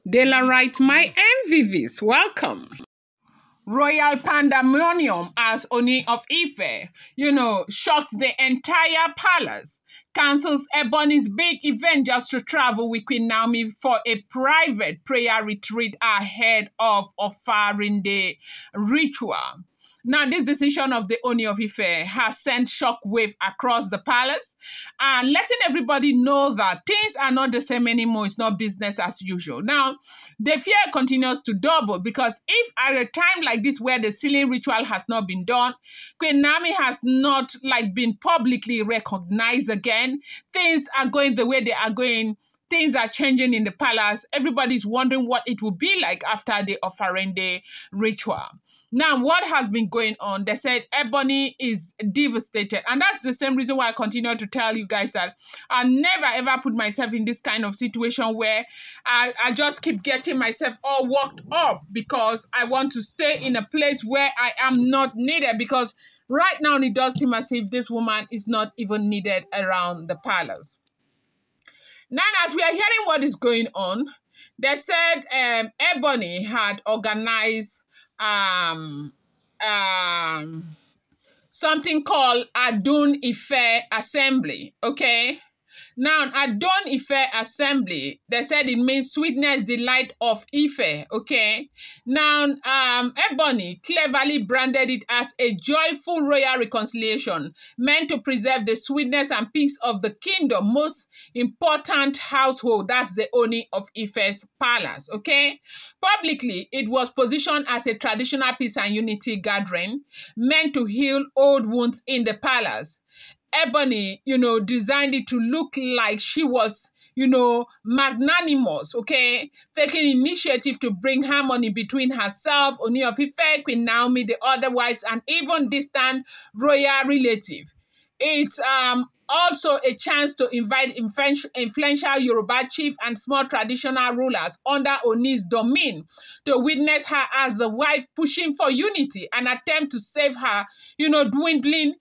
Daylight, my MVVs, welcome. Royal pandemonium as Ooni of Ife, shocked the entire palace, cancels Ebony's big event just to travel with Queen Naomi for a private prayer retreat ahead of Ofarinde ritual. Now, this decision of the Ooni of Ife has sent shockwave across the palace and letting everybody know that things are not the same anymore. It's not business as usual. Now, the fear continues to double because if at a time like this where the sealing ritual has not been done, Queen Naomi has not been publicly recognized again, things are going the way they are going. Things are changing in the palace. Everybody's wondering what it will be like after the Ofarinde ritual. Now, what has been going on? They said Ebony is devastated. And that's the same reason why I continue to tell you guys that I never ever put myself in this kind of situation where I just keep getting myself all worked up because I want to stay in a place where I am not needed, because right now it does seem as if this woman is not even needed around the palace. Now, as we are hearing what is going on, they said Ebony had organized something called Adun Ife Assembly, okay? Now, Adun Ife Assembly, they said it means sweetness, delight of Ife, okay? Now, Ebony cleverly branded it as a joyful royal reconciliation meant to preserve the sweetness and peace of the kingdom, most important household, that's the Ooni of Ife's palace, okay? Publicly, it was positioned as a traditional peace and unity gathering meant to heal old wounds in the palace. Ebony, designed it to look like she was, magnanimous, okay? Taking initiative to bring harmony between herself, Ooni of Ife, Queen Naomi, the other wives, and even distant royal relative. It's also a chance to invite influential Yoruba chief and small traditional rulers under Ooni's domain to witness her as the wife pushing for unity, an attempt to save her, dwindling,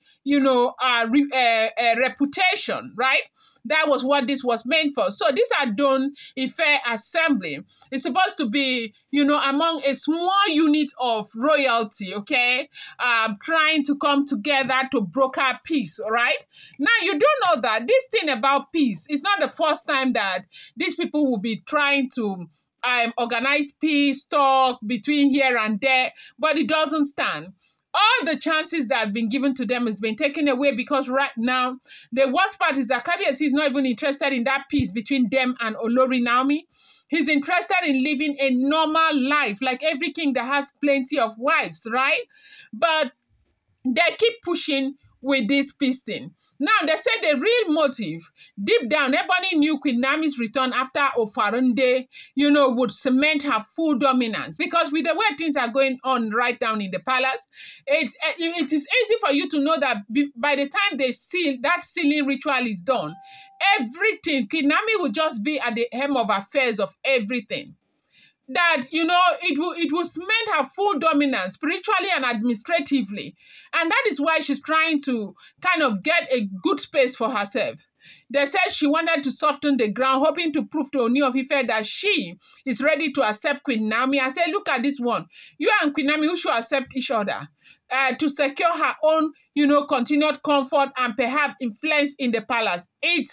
reputation, right? That was what this was meant for. So this Adun Ife Assembly is supposed to be, among a small unit of royalty, okay, trying to come together to broker peace, all right? Now, you do know that this thing about peace is not the first time that these people will be trying to organize peace talk between here and there, but it doesn't stand. All the chances that have been given to them has been taken away because right now, the worst part is that Kabiyesi is not even interested in that peace between them and Olori Naomi. He's interested in living a normal life, like every king that has plenty of wives, right? But they keep pushing with this peace thing. Now, they said the real motive, deep down, Ebony knew Queen Naomi's return after Ofarinde, would cement her full dominance. Because with the way things are going on right down in the palace, it is easy for you to know that by the time that sealing ritual is done, everything, Queen Naomi will just be at the helm of affairs of everything. That, it will cement her full dominance spiritually and administratively. And that is why she's trying to kind of get a good space for herself. They said she wanted to soften the ground, hoping to prove to Ooni of Ife that she is ready to accept Queen Naomi. I said, look at this one. You and Queen Naomi, who should accept each other to secure her own, continued comfort and perhaps influence in the palace. It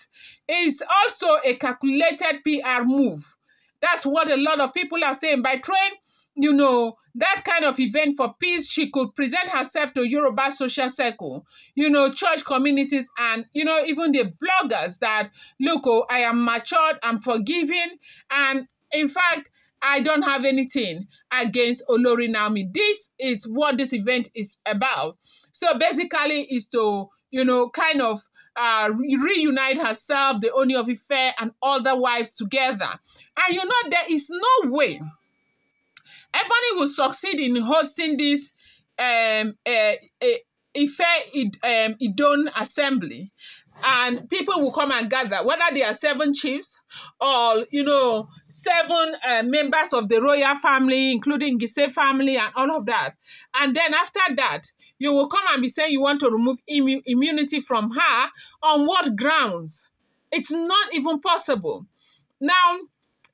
is also a calculated PR move. That's what a lot of people are saying. By throwing, that kind of event for peace, she could present herself to Yoruba social circle, church communities, and, even the bloggers that, look, I am matured, I'm forgiving, and in fact, I don't have anything against Olori Naomi. This is what this event is about. So basically, is to, kind of reunite herself, the Ooni of Ife, and all the wives together. And there is no way Ebony will succeed in hosting this Ife Idon assembly, and people will come and gather, whether they are 7 chiefs or 7 members of the royal family, including Gise family and all of that. And then after that, you will come and be saying you want to remove immunity from her. On what grounds? It's not even possible. Now,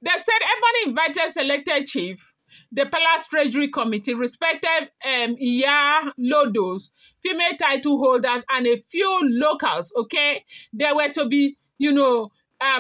They said Ebony invited selected chief, the Palace Treasury Committee, respected Iya Lodos, female title holders, and a few locals, okay? There were to be,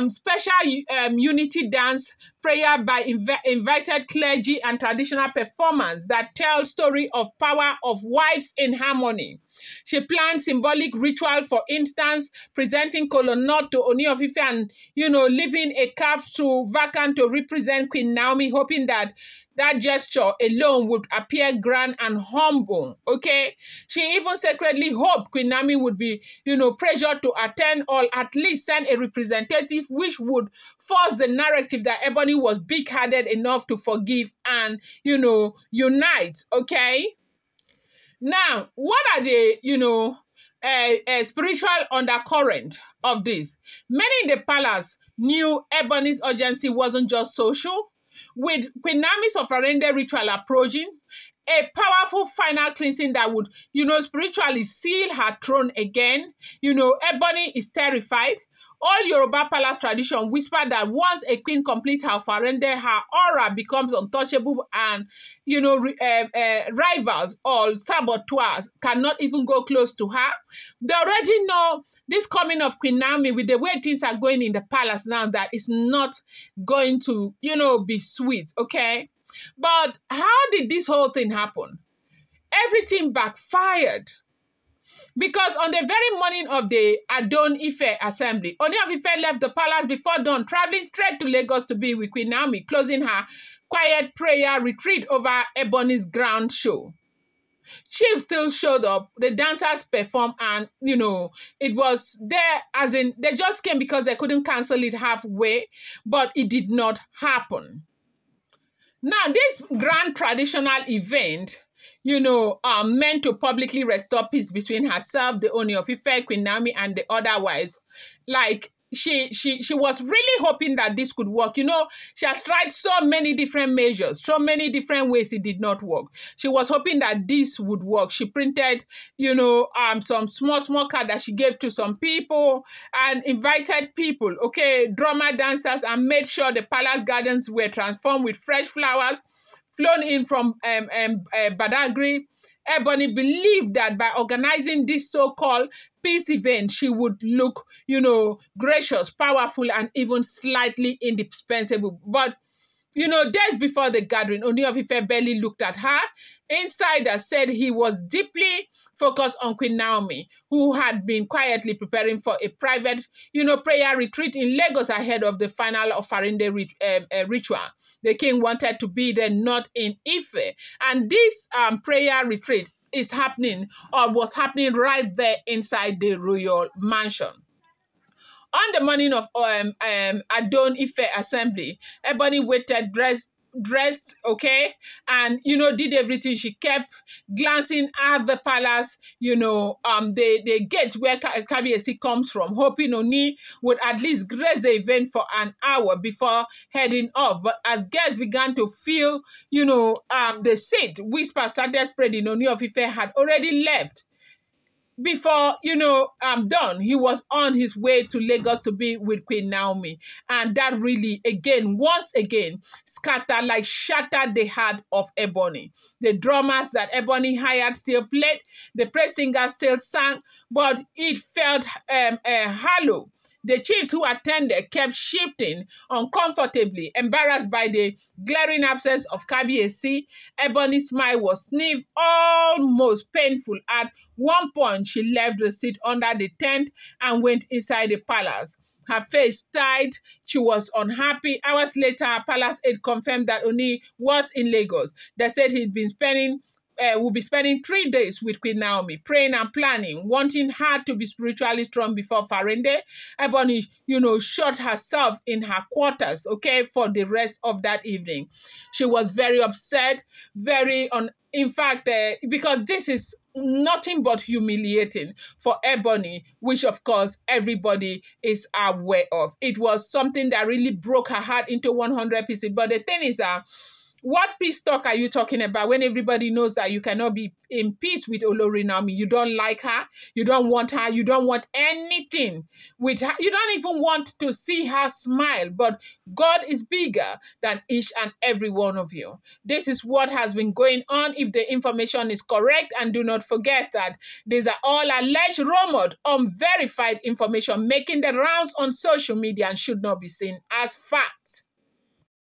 special unity dance, prayer by invited clergy, and traditional performance that tell story of power of wives in harmony. She planned symbolic ritual, for instance, presenting colonnade to Ooni of Ife and, leaving a carved stool vacant to represent Queen Naomi, hoping that that gesture alone would appear grand and humble, okay? She even secretly hoped Queen Naomi would be, pressured to attend or at least send a representative, which would force the narrative that Ebony was big-hearted enough to forgive and, unite, okay? Now, what are the, spiritual undercurrent of this? Many in the palace knew Ebony's urgency wasn't just social. With Queen Naomi's Ofarinde ritual approaching, a powerful final cleansing that would, spiritually seal her throne again. Ebony is terrified. All Yoruba palace tradition whisper that once a queen completes her Ofarinde, her aura becomes untouchable and, rivals or saboteurs cannot even go close to her. They already know this coming of Queen Naomi, with the way things are going in the palace now, that is not going to, be sweet, okay? But how did this whole thing happen? Everything backfired. Because on the very morning of the Adun Ife assembly, Ooni of Ife left the palace before dawn, traveling straight to Lagos to be with Queen Naomi, closing her quiet prayer retreat over Ebony's grand show. Chief still showed up, the dancers performed, and, it was there, as in, they just came because they couldn't cancel it halfway, but it did not happen. Now, this grand traditional event, meant to publicly restore peace between herself, the Ooni of Ife, Queen Naomi, and the other wives. Like, she was really hoping that this could work. She has tried so many different measures, so many different ways it did not work. She was hoping that this would work. She printed, some small card that she gave to some people and invited people, okay, drummer, dancers, and made sure the palace gardens were transformed with fresh flowers flown in from Badagry. Ebony believed that by organizing this so-called peace event, she would look, gracious, powerful, and even slightly indispensable. But, days before the gathering, Ooni of Ife barely looked at her. Insider said he was deeply focused on Queen Naomi, who had been quietly preparing for a private, prayer retreat in Lagos ahead of the final Ofarinde ritual. The king wanted to be there, not in Ife. And this prayer retreat is happening, or was happening, right there inside the royal mansion. On the morning of Adun Ife assembly, Ebony waited dressed, okay, and, did everything. She kept glancing at the palace, the gate where Kabiyesi comes from, hoping Ooni would at least grace the event for an hour before heading off. But as guests began to feel, the seat, whispers started spreading. Ooni of Ife had already left. Before, done, he was on his way to Lagos to be with Queen Naomi. And that really, once again, shattered the heart of Ebony. The drummers that Ebony hired still played, the praise singers still sang, but it felt hollow. The chiefs who attended kept shifting uncomfortably, embarrassed by the glaring absence of Kabiyesi. Ebony's smile was sniffed, almost painful. At one point, she left the seat under the tent and went inside the palace. Her face tight. She was unhappy. Hours later, her palace aide confirmed that Ooni was in Lagos. They said he'd been will be spending 3 days with Queen Naomi, praying and planning, wanting her to be spiritually strong before Ofarinde. Ebony, shut herself in her quarters, okay, for the rest of that evening. She was very upset, in fact, because this is nothing but humiliating for Ebony, which of course everybody is aware of. It was something that really broke her heart into 100 pieces. But the thing is What peace talk are you talking about when everybody knows that you cannot be in peace with Olori Naomi? You don't like her, you don't want her, you don't want anything with her, you don't even want to see her smile. But God is bigger than each and every one of you. This is what has been going on, if the information is correct. And do not forget that these are all alleged, rumored, unverified information making the rounds on social media and should not be seen as fact.